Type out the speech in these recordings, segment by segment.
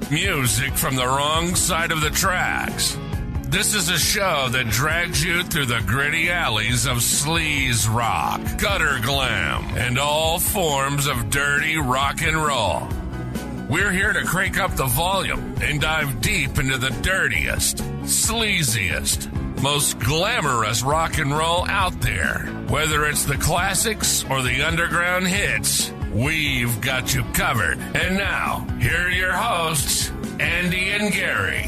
Music from the wrong side of the tracks. This is a show that drags you through the gritty alleys of sleaze rock, gutter glam, and all forms of dirty rock and roll. We're here to crank up the volume and dive deep into the dirtiest, sleaziest, most glamorous rock and roll out there. Whether it's the classics or the underground hits, we've got you covered. And now, here are your hosts, Andy and Gary.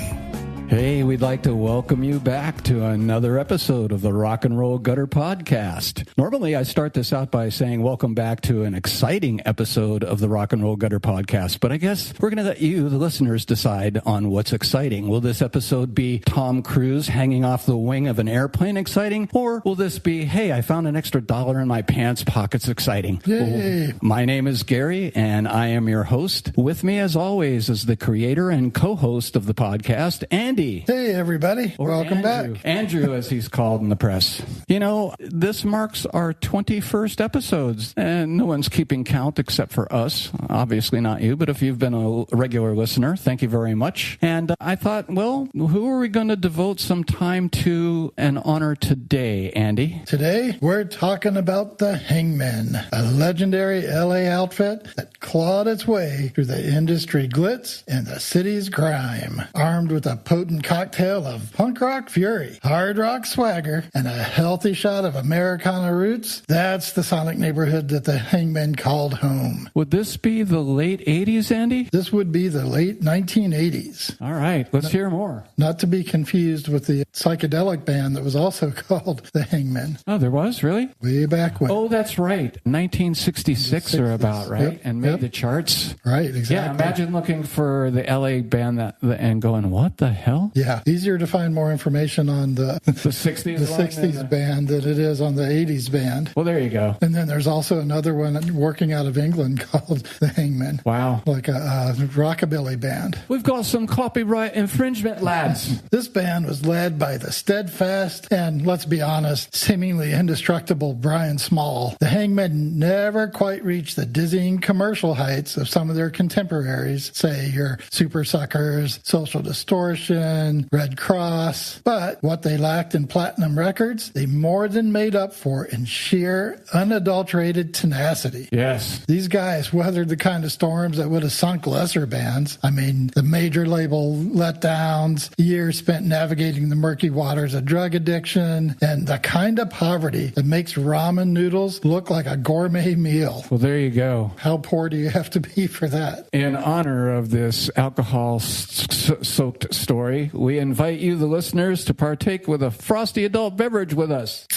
Hey, we'd like to welcome you back to another episode of the Rock and Roll Gutter Podcast. Normally, I start this out by saying welcome back to an exciting episode of the Rock and Roll Gutter Podcast, but I guess we're going to let you, the listeners, decide on what's exciting. Will this episode be Tom Cruise hanging off the wing of an airplane exciting, or will this be, hey, I found an extra $1 in my pants pockets exciting? Yay. My name is Gary, and I am your host. With me, as always, is the creator and co-host of the podcast, Andy. Hey, everybody. Welcome Andrew. back. Andrew, as he's called in the press. You know, this marks our 21st episodes, and no one's keeping count except for us. Obviously not you, but if you've been a regular listener, thank you very much. And I thought, well, who are we going to devote some time to and honor today, Andy? Today, we're talking about the Hangmen, a legendary LA outfit that clawed its way through the industry glitz and the city's grime, armed with a potent cocktail of punk rock fury, hard rock swagger, and a healthy shot of Americana roots. That's the sonic neighborhood that the Hangmen called home. Would this be the late 80s, Andy? This would be the late 1980s. All right, let's hear more. Not to be confused with the psychedelic band that was also called the Hangmen. Oh, there was? Really? Way back when. Oh, that's right. 1966 or about, right? Yep, And made yep. the charts. Right, exactly. Yeah, imagine looking for the LA band and going, what the hell? Yeah, easier to find more information on the 60s, the 60s band than it is on the 80s band. Well, there you go. And then there's also another one working out of England called the Hangmen. Wow. Like a rockabilly band. We've got some copyright infringement, lads. This band was led by the steadfast and, let's be honest, seemingly indestructible Bryan Small. The Hangmen never quite reached the dizzying commercial heights of some of their contemporaries, say your Super Suckers, Social Distortion, Red Cross. But what they lacked in platinum records, they more than made up for in sheer, unadulterated tenacity. Yes. These guys weathered the kind of storms that would have sunk lesser bands. I mean, the major label letdowns, years spent navigating the murky waters of drug addiction, and the kind of poverty that makes ramen noodles look like a gourmet meal. Well, there you go. How poor do you have to be for that? In honor of this alcohol-soaked story, we invite you, the listeners, to partake with a frosty adult beverage with us.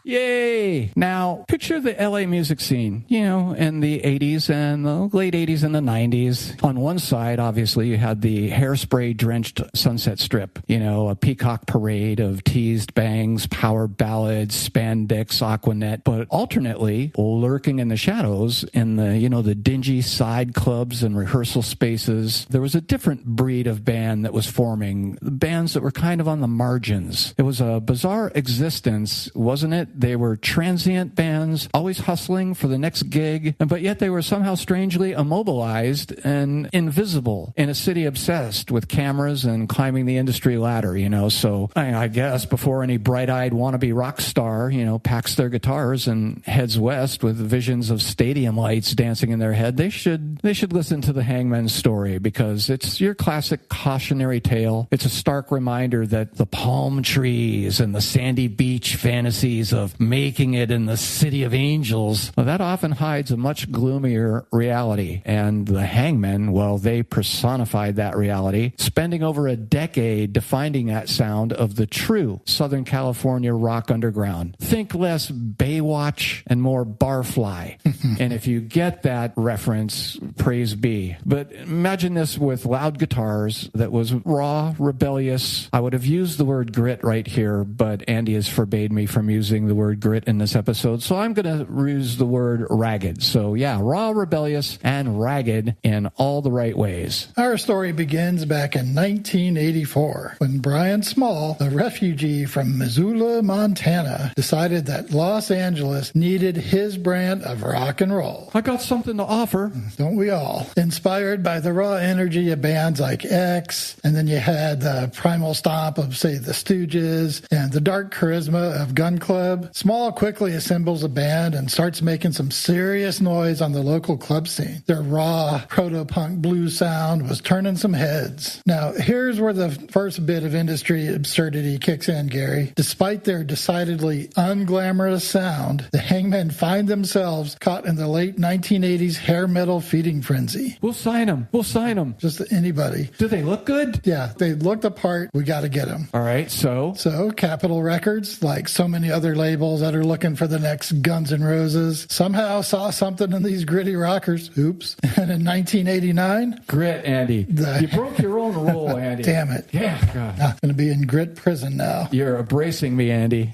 Yay! Now, picture the LA music scene, you know, in the 80s and the late 80s and the 90s. On one side, obviously, you had the hairspray-drenched Sunset Strip, you know, a peacock parade of teased bangs, power ballads, spandex, Aquanet. But alternately, lurking in the shadows in the, you know, the dingy side clubs and rehearsal spaces, there was a different breed of band that was forming, bands that were kind of on the margins. It was a bizarre existence, wasn't it? They were transient bands, always hustling for the next gig, but yet they were somehow strangely immobilized and invisible in a city obsessed with cameras and climbing the industry ladder, you know. So I guess before any bright-eyed wannabe rock star, you know, packs their guitars and heads west with visions of stadium lights dancing in their head, they should listen to the Hangmen's story, because it's your classic cautionary tale. It's a stark reminder that the palm trees and the sandy beach fantasies of making it in the city of angels, well, that often hides a much gloomier reality. And the Hangmen, well, they personified that reality, spending over a decade defining that sound of the true Southern California rock underground. Think less Baywatch and more Barfly. And if you get that reference, praise be. But imagine this with loud guitars that was raw, rebellious. I would have used the word grit right here, but Andy has forbade me from using the word grit in this episode, so I'm going to use the word ragged. So yeah, raw, rebellious, and ragged in all the right ways. Our story begins back in 1984 when Bryan Small, a refugee from Missoula, Montana, decided that Los Angeles needed his brand of rock and roll. I got something to offer. Don't we all? Inspired by the raw energy of bands like X, and then you had the primal stomp of, say, the Stooges, and the dark charisma of Gun Club, Small quickly assembles a band and starts making some serious noise on the local club scene. Their raw, proto-punk blues sound was turning some heads. Now, here's where the first bit of industry absurdity kicks in, Gary. Despite their decidedly unglamorous sound, the Hangmen find themselves caught in the late 1980s hair metal feeding frenzy. We'll sign them. We'll sign them. Just anybody. Do they look good? Yeah, they look the part. We got to get them. All right, so Capitol Records, like so many other labels that are looking for the next Guns N' Roses, somehow saw something in these gritty rockers. Oops. And in 1989... Grit, Andy. You broke your own rule, Andy. Damn it. Yeah, God. I'm going to be in grit prison now. You're embracing me, Andy.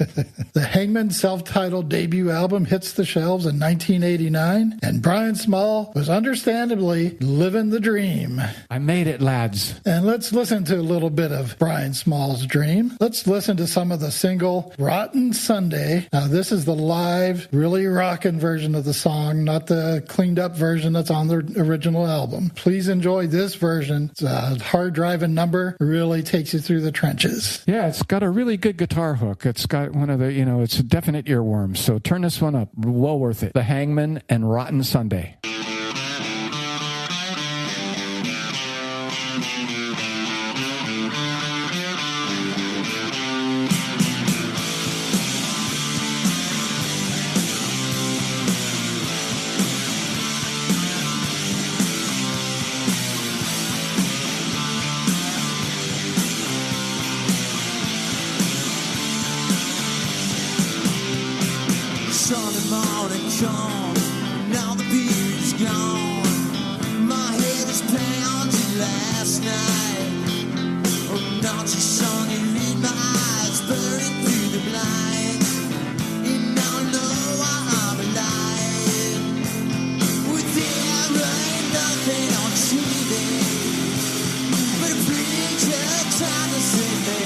The Hangmen self-titled debut album hits the shelves in 1989, and Bryan Small was understandably living the dream. I made it, lads. And let's listen to a little bit of Bryan Small's dream. Let's listen to some of the single Rotten Sunday. Now, this is the live, really rockin' version of the song, not the cleaned up version that's on the original album. Please enjoy this version. It's a hard driving number, really takes you through the trenches. Yeah, it's got a really good guitar hook. It's got one of the, it's a definite earworm. So turn this one up. Well worth it. The Hangmen and Rotten Sunday. Sunday morning comes, now the beer is gone. My head is pounding last night. Oh, not your song, you lead my eyes burning through the blinds. And now I know I'm alive. With there ain't nothing on TV, but a preacher trying to save me.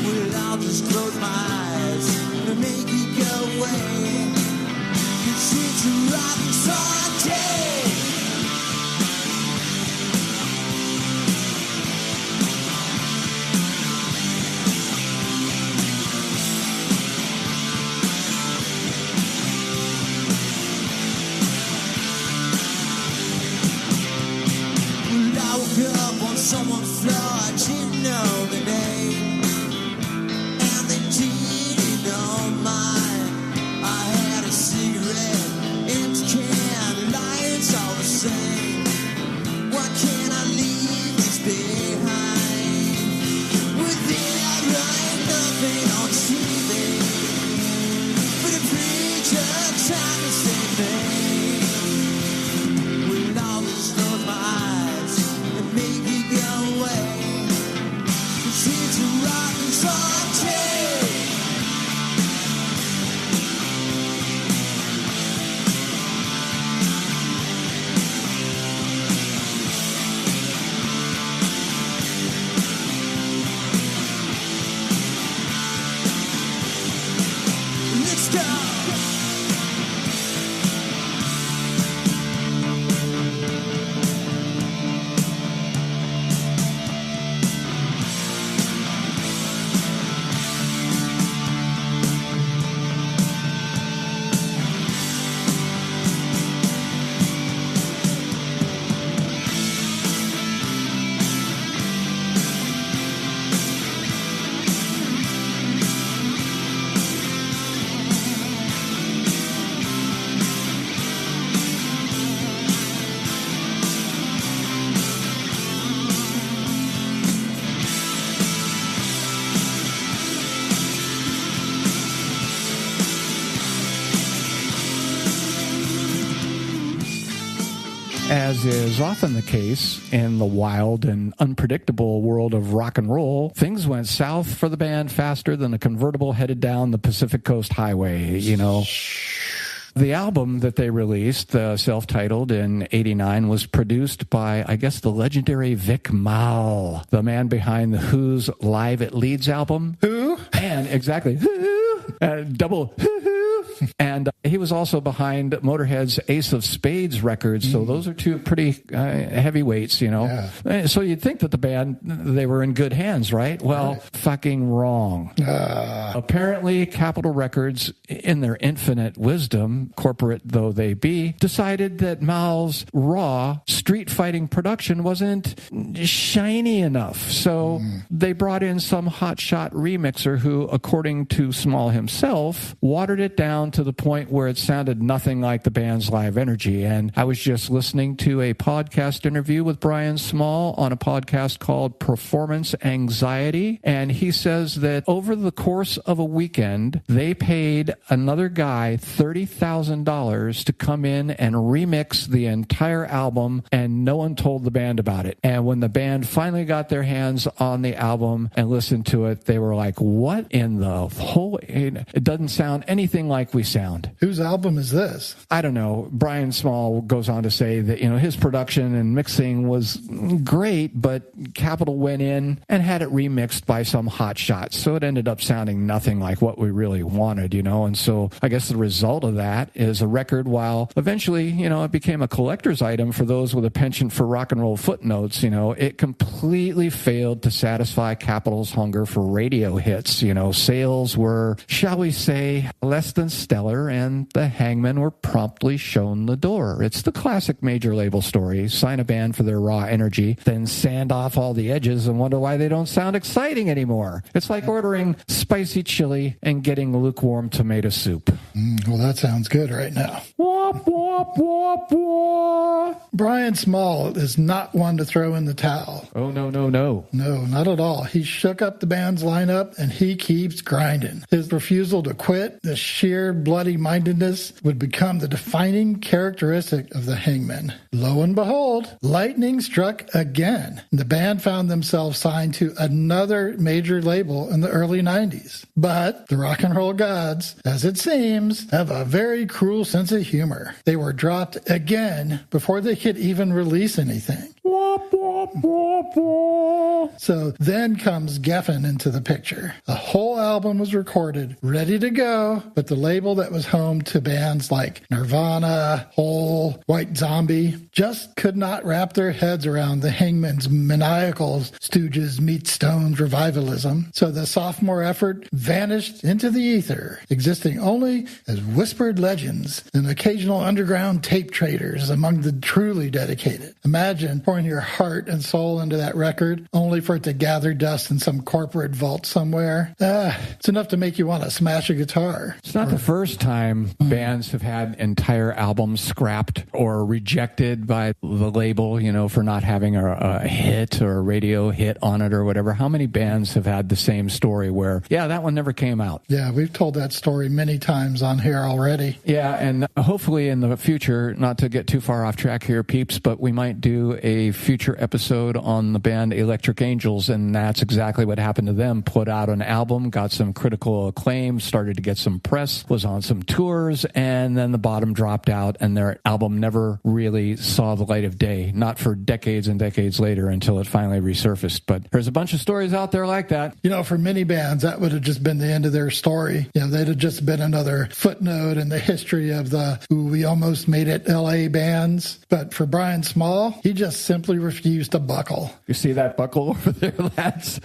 Well, I'll just close my eyes and make it go away. 'Cause it's a rotten Sunday. Well, I woke up on someone's floor, I didn't know the name, and they didn't know mine. I had a cigarette, empty can, lights all the same. Why can't I leave this behind? With there ain't nothing on TV, but a preacher trying to save me. Well, I'll just close my eyes and make it go away. 'Cause it's a rotten Sunday. Let's go. as is often the case in the wild and unpredictable world of rock and roll, things went south for the band faster than a convertible headed down the Pacific Coast Highway, you know. The album that they released, self-titled in '89, was produced by, I guess, the legendary Vic Mal, the man behind the Who's Live at Leeds album. Who? And exactly, double and he was also behind Motorhead's Ace of Spades records, so those are two pretty heavyweights, you know. Yeah. So you'd think that the band, they were in good hands, right? Well, fucking wrong. Apparently, Capitol Records, in their infinite wisdom, corporate though they be, decided that Mal's raw street fighting production wasn't shiny enough. So they brought in some hotshot remixer who, according to Small himself, watered it down to the point where it sounded nothing like the band's live energy. And I was just listening to a podcast interview with Bryan Small on a podcast called Performance Anxiety, and he says that over the course of a weekend, they paid another guy $30,000 to come in and remix the entire album, and no one told the band about it. And when the band finally got their hands on the album and listened to it, they were like, what in the whole... It doesn't sound anything like we sound. Whose album is this? I don't know. Bryan Small goes on to say that, you know, his production and mixing was great, but Capitol went in and had it remixed by some hot shots. So it ended up sounding nothing like what we really wanted, you know. And so I guess the result of that is a record, while eventually, you know, it became a collector's item for those with a penchant for rock and roll footnotes, you know, it completely failed to satisfy Capitol's hunger for radio hits. You know, sales were, shall we say, less than stellar, and the Hangmen were promptly shown the door. It's the classic major label story. Sign a band for their raw energy, then sand off all the edges and wonder why they don't sound exciting anymore. It's like ordering spicy chili and getting lukewarm tomato soup. Well, that sounds good right now. Wop, wop, wop, wop. Bryan Small is not one to throw in the towel. Oh, no. No, not at all. He shook up the band's lineup, and he keeps grinding. His refusal to quit, the sheer bloody-mindedness, would become the defining characteristic of the Hangmen. Lo and behold, lightning struck again. The band found themselves signed to another major label in the early 90s. But the rock and roll gods, as it seems, have a very cruel sense of humor. They were dropped again before they could even release anything. Wop, wop, wop, wop. So then comes Geffen into the picture. A whole album was recorded, ready to go, but the label that was home to bands like Nirvana, Hole, White Zombie just could not wrap their heads around the Hangmen's maniacal Stooges meets Stones revivalism. So the sophomore effort vanished into the ether, existing only as whispered legends and occasional underground tape traders among the truly dedicated. Imagine pouring your heart and soul into that record, only for it to gather dust in some corporate vault somewhere. It's enough to make you want to smash a guitar. It's not the first time bands have had entire albums scrapped or rejected by the label, you know, for not having a hit or a radio hit on it or whatever. How many bands have had the same story where, yeah, that one never came out? Yeah, we've told that story many times on here already. Yeah, and hopefully in the future, not to get too far off track here, peeps, but we might do a future episode on the band Electric Angels, and that's exactly what happened to them. Put out an album, got some critical acclaim, started to get some press, was on some tours, and then the bottom dropped out, and their album never really saw the light of day, not for decades and decades later until it finally resurfaced. But there's a bunch of stories out there like that. You know, for many bands, that would have just been the end of their story. You know, they'd have just been another footnote in the history of the we almost made it LA bands. But for Bryan Small, he just simply refused to buckle. You see that buckle over there, lads?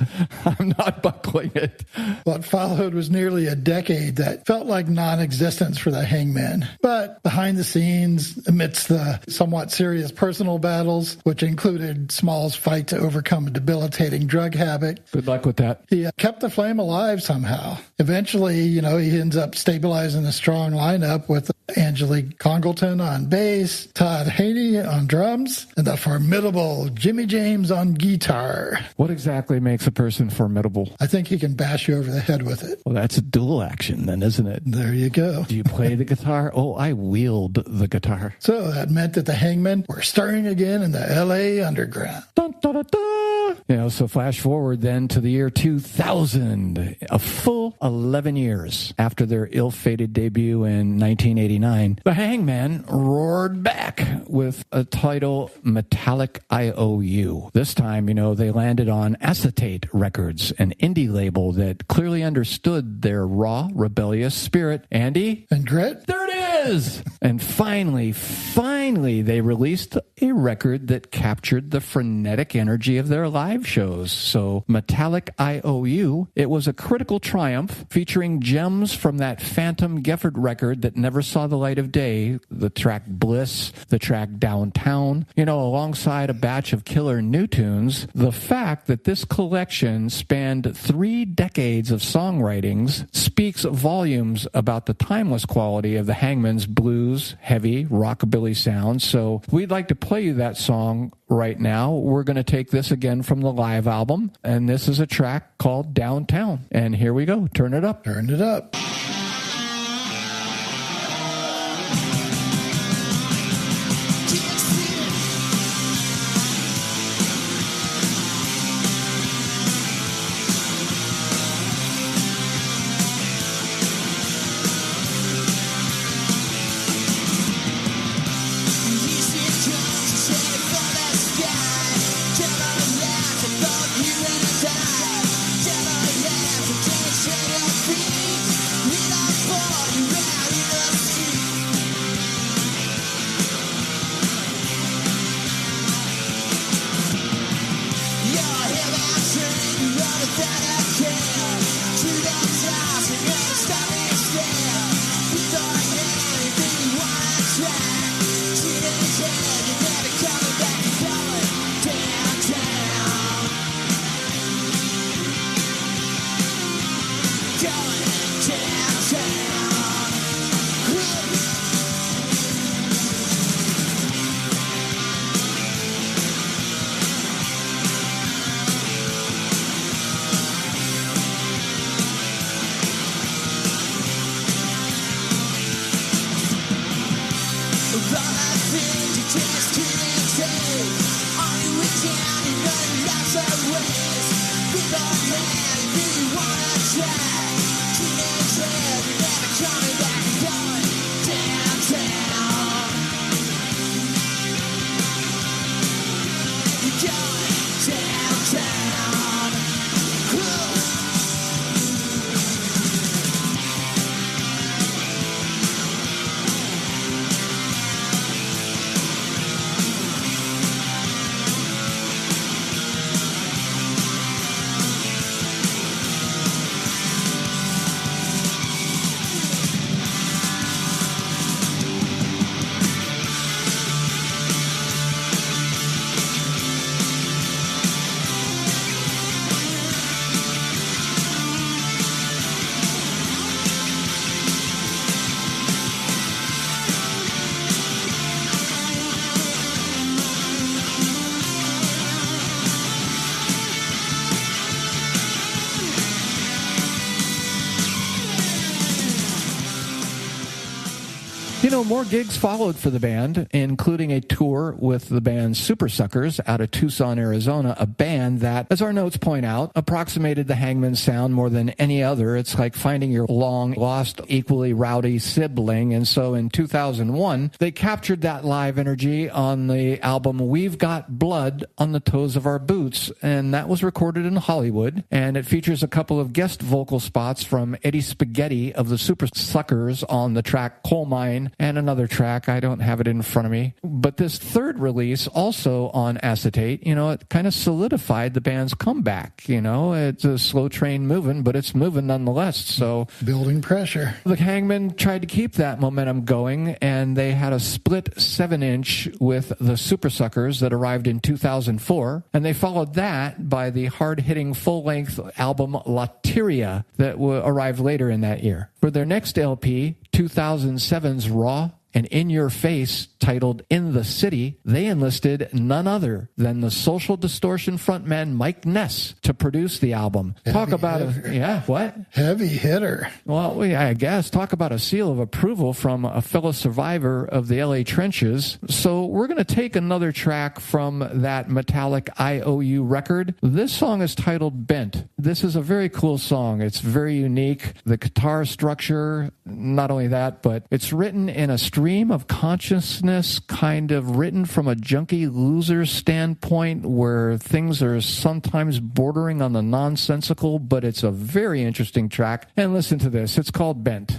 I'm not buckling it. What followed was nearly a decade that felt like non-existence for the Hangmen. But behind the scenes, amidst the somewhat serious personal battles, which included Small's fight to overcome a debilitating drug habit, good luck with that. He kept the flame alive somehow. Eventually, you know, he ends up stabilizing a strong lineup with Angelique Congleton on bass, Todd Haney on drums, and the formidable Jimmy James on guitar. What exactly makes a person formidable? I think he can bash you over the head with it. Well, that's a dual action then, isn't it? There you go. Do you play the guitar? Oh, I wield the guitar. So that meant that the Hangmen were starting again in the L.A. underground. Dun, dun, dun, dun. So flash forward then to the year 2000, a full 11 years after their ill-fated debut in 1989, the Hangmen roared back with a title, Metallic IOU. This time, they landed on Acetate Records, an indie label that clearly understood their raw, rebellious spirit. Andy? And grit? There it is! And finally, they released a record that captured the frenetic energy of their live shows. So, Metallic IOU, it was a critical triumph featuring gems from that Phantom Gefford record that never saw the light of day, the track Bliss, the track Downtown, alongside a batch of killer new tunes. The fact that this collection spanned 3 decades of songwritings speaks volumes about the timeless quality of the Hangmen's blues, heavy, rockabilly sound. So we'd like to play you that song right now. We're going to take this again from the live album, and this is a track called Downtown. And here we go. Turn it up. Turn it up. More gigs followed for the band, including a tour with the band Super Suckers out of Tucson, Arizona, a band that, as our notes point out, approximated the Hangmen sound more than any other. It's like finding your long-lost, equally rowdy sibling. And so in 2001, they captured that live energy on the album We've Got Blood on the Toes of Our Boots, and that was recorded in Hollywood, and it features a couple of guest vocal spots from Eddie Spaghetti of the Super Suckers on the track Coal Mine, and another track, I don't have it in front of me. But this third release, also on Acetate, it kind of solidified the band's comeback. It's a slow train moving, but it's moving nonetheless. So building pressure. The Hangmen tried to keep that momentum going, and they had a split 7-inch with the Super Suckers that arrived in 2004, and they followed that by the hard-hitting full-length album Lateria that arrived later in that year. For their next LP, 2007's Raw and In Your Face, titled In the City, they enlisted none other than the Social Distortion frontman Mike Ness to produce the album. Talk about what? Heavy hitter. Well, I guess. Talk about a seal of approval from a fellow survivor of the LA trenches. So we're going to take another track from that Metallic IOU record. This song is titled Bent. This is a very cool song. It's very unique. The guitar structure, not only that, but it's written in a stream of consciousness, kind of written from a junkie loser standpoint where things are sometimes bordering on the nonsensical, but it's a very interesting track. And listen to this. It's called Bent.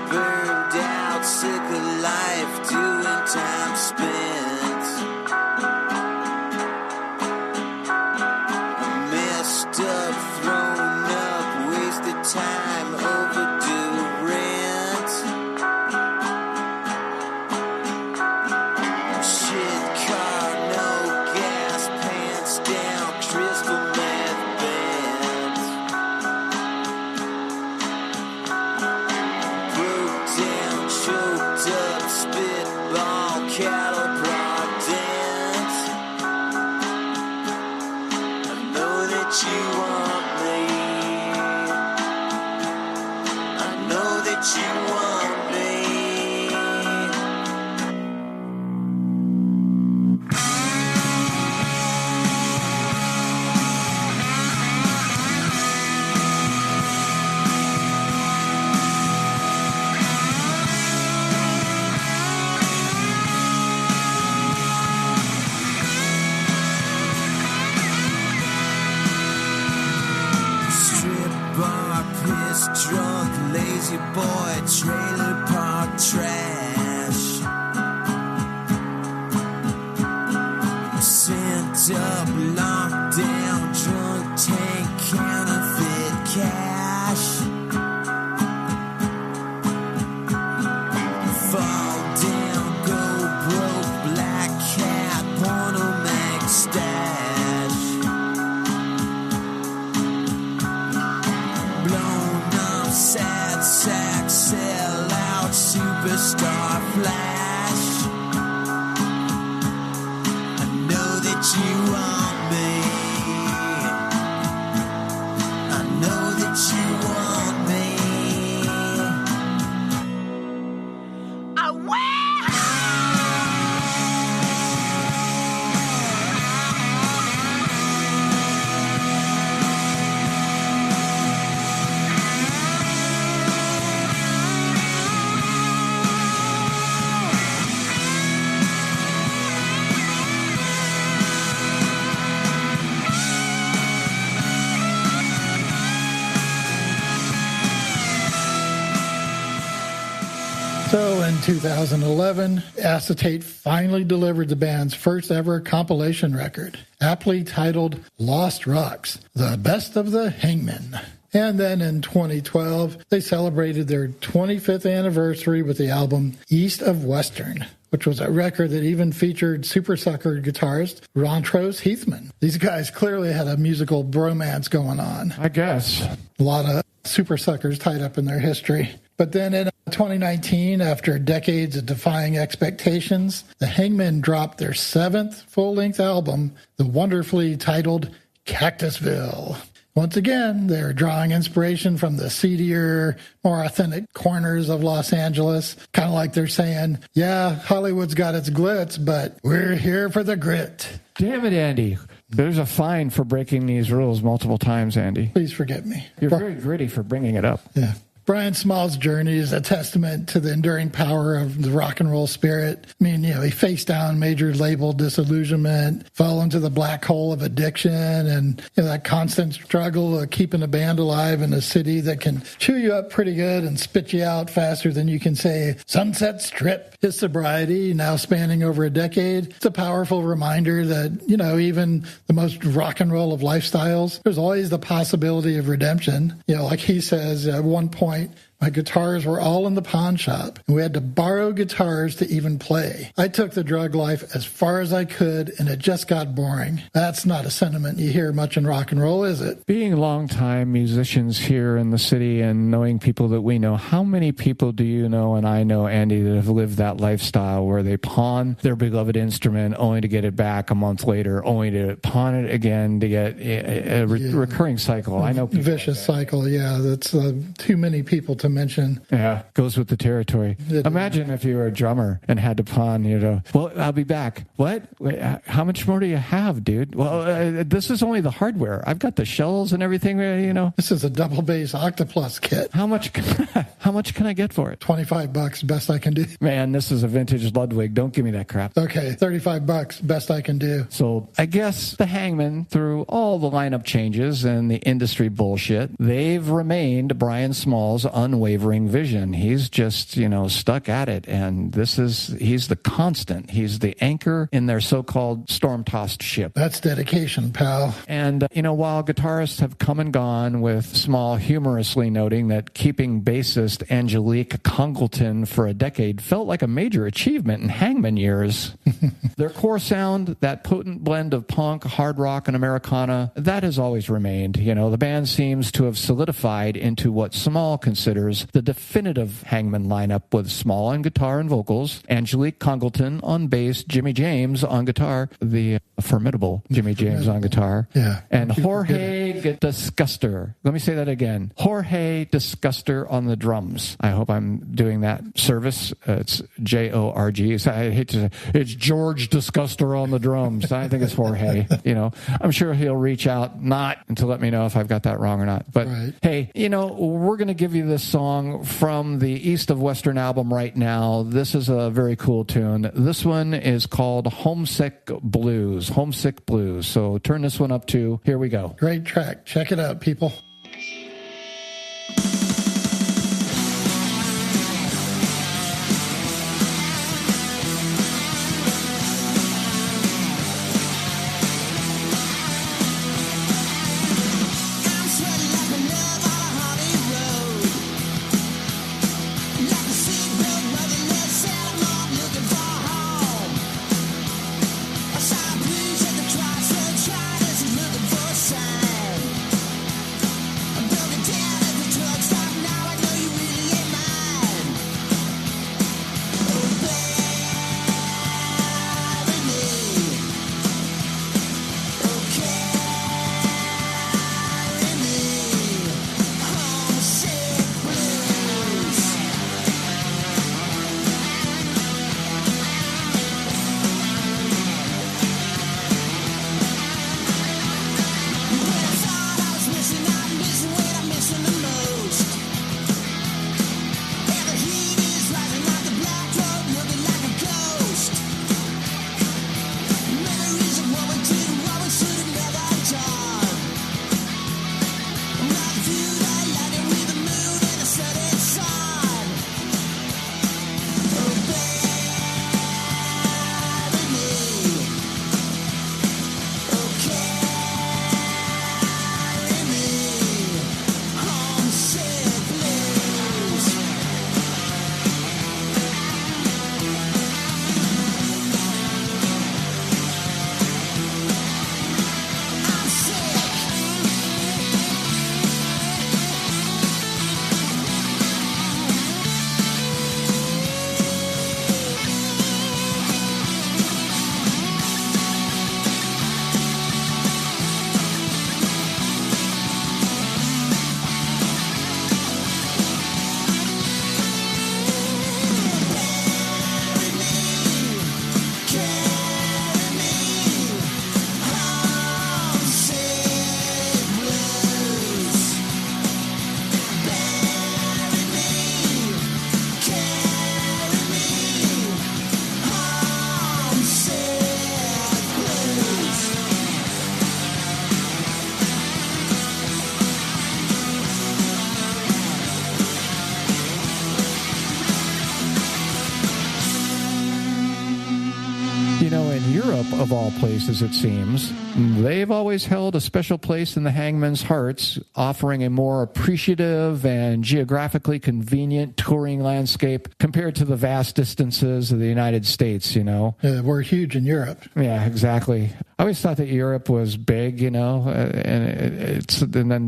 Burned out, sick of life, doing time spent. Up, thrown up, wasted time, overdue rent. Shit car, no gas, pants down, crystal meth bent. Broke down, choked up, spitball, cattle prod dent. I know that you want me. I know that you want me. Drunk, lazy boy, trailer park trash. Sent up, locked down, drunk tank, counterfeit cash. Fall down, go broke, black cat, porno mag stash. Sad sack, sell out, superstar flash. I know that you want me. I know that you want me. I will. So in 2011, Acetate finally delivered the band's first ever compilation record, aptly titled Lost Rocks, the best of the Hangmen. And then in 2012, they celebrated their 25th anniversary with the album East of Western, which was a record that even featured Super Sucker guitarist Montrose Heathman. These guys clearly had a musical bromance going on. I guess. A lot of Super Suckers tied up in their history. But then in 2019, after decades of defying expectations, the Hangmen dropped their 7th full-length album, the wonderfully titled Cactusville. Once again, they're drawing inspiration from the seedier, more authentic corners of Los Angeles. Kind of like they're saying, yeah, Hollywood's got its glitz, but we're here for the grit. Damn it, Andy. There's a fine for breaking these rules multiple times, Andy. Please forgive me. You're very gritty for bringing it up. Yeah. Bryan Small's journey is a testament to the enduring power of the rock and roll spirit. I mean, he faced down major label disillusionment, fell into the black hole of addiction, and that constant struggle of keeping a band alive in a city that can chew you up pretty good and spit you out faster than you can say Sunset Strip. His sobriety, now spanning over a decade, it's a powerful reminder that, even the most rock and roll of lifestyles, there's always the possibility of redemption. Like he says at one point, My guitars were all in the pawn shop, and we had to borrow guitars to even play. I took the drug life as far as I could, and it just got boring. That's not a sentiment you hear much in rock and roll, is it? Being longtime musicians here in the city and knowing people that we know, how many people do you know and I know, Andy, that have lived that lifestyle where they pawn their beloved instrument only to get it back a month later, only to pawn it again to get a recurring cycle? I know people vicious cycle, yeah. That's too many people to mention. Yeah, goes with the territory. Imagine if you were a drummer and had to pawn, well, I'll be back. What? Wait, how much more do you have, dude? Well, this is only the hardware. I've got the shells and everything, This is a double bass Octoplus kit. How much can I get for it? $25, best I can do. Man, this is a vintage Ludwig. Don't give me that crap. Okay, $35, best I can do. So I guess the Hangmen, through all the lineup changes and the industry bullshit, they've remained Bryan Small's unwavering vision. He's just, stuck at it. And he's the constant. He's the anchor in their so-called storm-tossed ship. That's dedication, pal. And, while guitarists have come and gone, with Small humorously noting that keeping bassist Angelique Congleton for a decade felt like a major achievement in Hangmen years, their core sound, that potent blend of punk, hard rock, and Americana, that has always remained. The band seems to have solidified into what Small considers the definitive Hangmen lineup, with Small on guitar and vocals, Angelique Congleton on bass, Jimmy James on guitar, the formidable Jimmy James on guitar, and Jorge Disguster. Let me say that again. Jorge Disguster on the drums. I hope I'm doing that service. It's Jorg. I hate to say it's George Disguster on the drums. I think it's Jorge. I'm sure he'll reach out not to let me know if I've got that wrong or not. But hey, we're going to give you this song from the East of Western album right now. This is a very cool tune. This one is called Homesick Blues. So turn this one up too. Here we go. Great track. Check it out, people. in Europe, of all places, it seems, they've always held a special place in the hangmen's hearts, offering a more appreciative and geographically convenient touring landscape compared to the vast distances of the United States, you know. We're huge in Europe. Yeah, exactly. I always thought that Europe was big, you know, and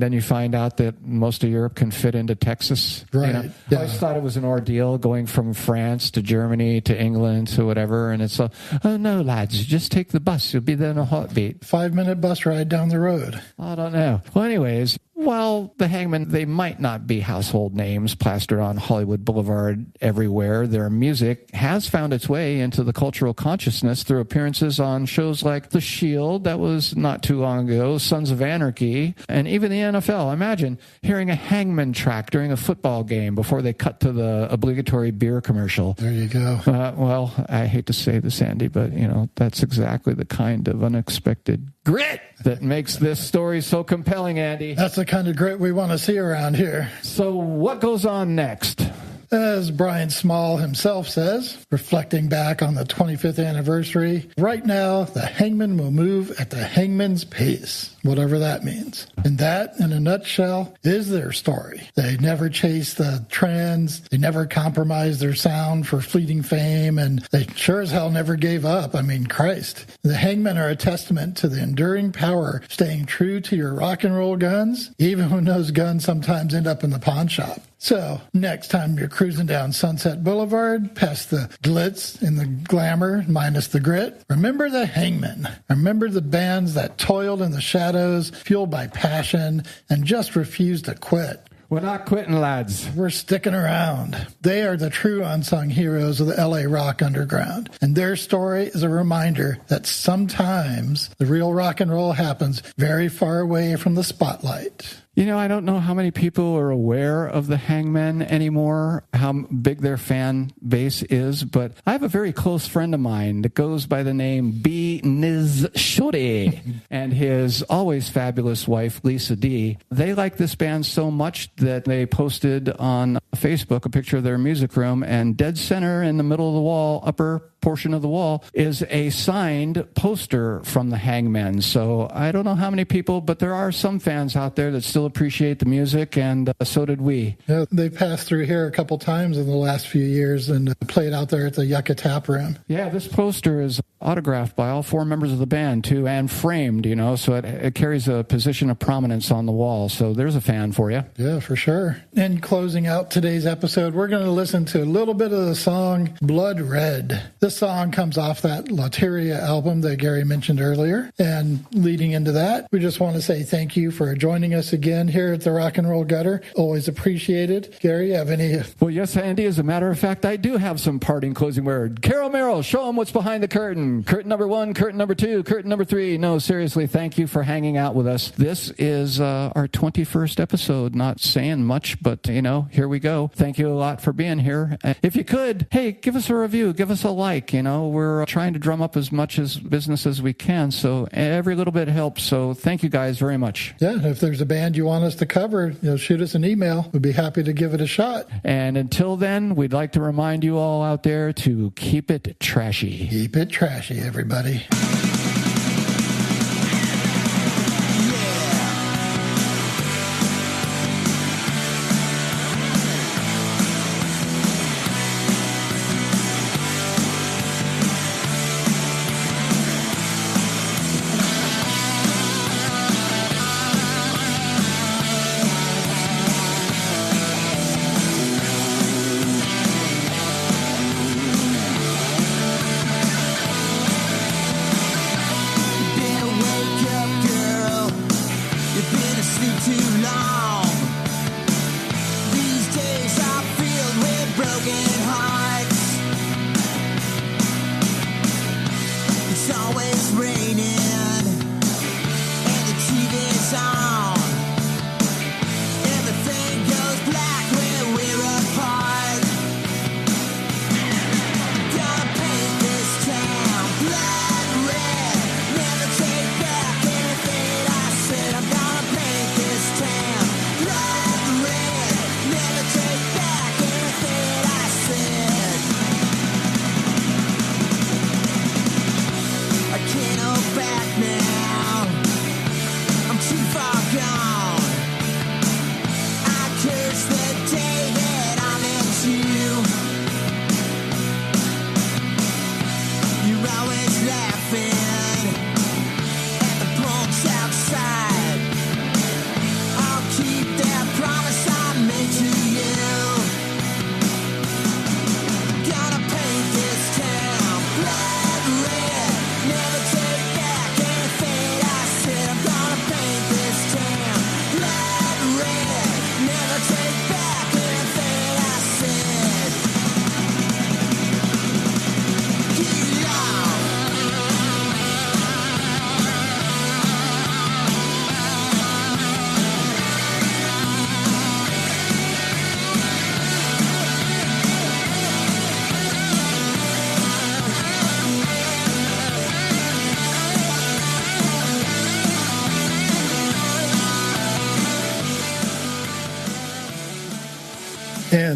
then you find out that most of Europe can fit into Texas. Right. You know? Yeah. I always thought it was an ordeal going from France to Germany to England to whatever, and it's oh no, lads, just take the bus. You'll be there in a heartbeat. 5-minute bus ride down the road. I don't know. Well, anyways, while the Hangmen, they might not be household names plastered on Hollywood Boulevard everywhere, their music has found its way into the cultural consciousness through appearances on shows like The Shield, that was not too long ago, Sons of Anarchy, and even the NFL. Imagine hearing a Hangmen track during a football game before they cut to the obligatory beer commercial. There you go. Well, I hate to say this, Andy, but, you know, that's exactly the kind of unexpected grit that makes this story so compelling, Andy. That's the kind of grit we want to see around here. So what goes on next? As Bryan Small himself says, reflecting back on the 25th anniversary, right now, the Hangmen will move at the Hangman's pace, whatever that means. And that, in a nutshell, is their story. They never chased the trends, they never compromised their sound for fleeting fame, and they sure as hell never gave up. I mean, Christ. The Hangmen are a testament to the enduring power of staying true to your rock and roll guns, even when those guns sometimes end up in the pawn shop. So, next time you're cruising down Sunset Boulevard, past the glitz and the glamour, minus the grit, remember the Hangmen. Remember the bands that toiled in the shadows, fueled by passion, and just refused to quit. We're not quitting, lads. We're sticking around. They are the true unsung heroes of the LA rock underground. And their story is a reminder that sometimes the real rock and roll happens very far away from the spotlight. You know, I don't know how many people are aware of the Hangmen anymore, how big their fan base is, but I have a very close friend of mine that goes by the name B. Niz Shori and his always fabulous wife, Lisa D. They like this band so much that they posted on Facebook a picture of their music room, and dead center in the middle of the wall, upper portion of the wall, is a signed poster from the Hangmen. So I don't know how many people, but there are some fans out there that still appreciate the music, and so did we. Yeah, they passed through here a couple times in the last few years and played out there at the Yucca Tap Room. Yeah, this poster is autographed by all 4 members of the band, too, and framed, you know, so it carries a position of prominence on the wall. So there's a fan for you. Yeah, for sure. And closing out today's episode, we're going to listen to a little bit of the song Blood Red. This song comes off that Lateria album that Gary mentioned earlier. And leading into that, we just want to say thank you for joining us again here at the Rock and Roll Gutter. Always appreciated. Gary, you have any? Well, yes, Andy. As a matter of fact, I do have some parting closing word. Carol Merrill, show them what's behind the curtain. Curtain number 1, curtain number 2, curtain number 3. No, seriously, thank you for hanging out with us. This is our 21st episode. Not saying much, but, you know, here we go. Thank you a lot for being here. If you could, hey, give us a review. Give us a like. You know, we're trying to drum up as much as business as we can. So every little bit helps. So thank you guys very much. Yeah, if there's a band you want us to cover, you know, shoot us an email. We'd be happy to give it a shot. And until then, we'd like to remind you all out there to keep it trashy. Keep it trashy, everybody.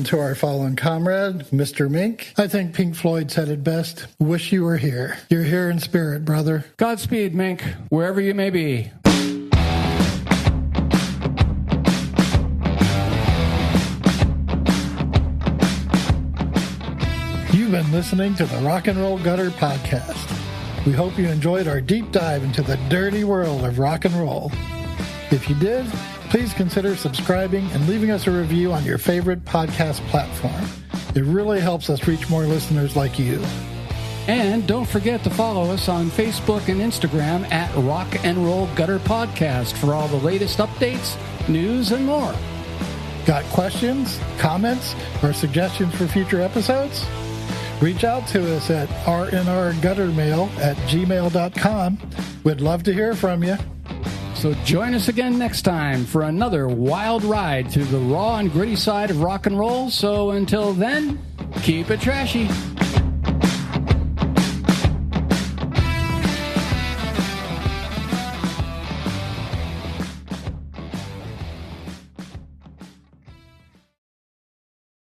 to our fallen comrade, Mr. Mink. I think Pink Floyd said it best. Wish you were here. You're here in spirit, brother. Godspeed, Mink, wherever you may be. You've been listening to the Rock and Roll Gutter Podcast. We hope you enjoyed our deep dive into the dirty world of rock and roll. If you did, please consider subscribing and leaving us a review on your favorite podcast platform. It really helps us reach more listeners like you. And don't forget to follow us on Facebook and Instagram at Rock and Roll Gutter Podcast for all the latest updates, news, and more. Got questions, comments, or suggestions for future episodes? Reach out to us at rnrguttermail@gmail.com. We'd love to hear from you. So join us again next time for another wild ride through the raw and gritty side of rock and roll. So until then, keep it trashy.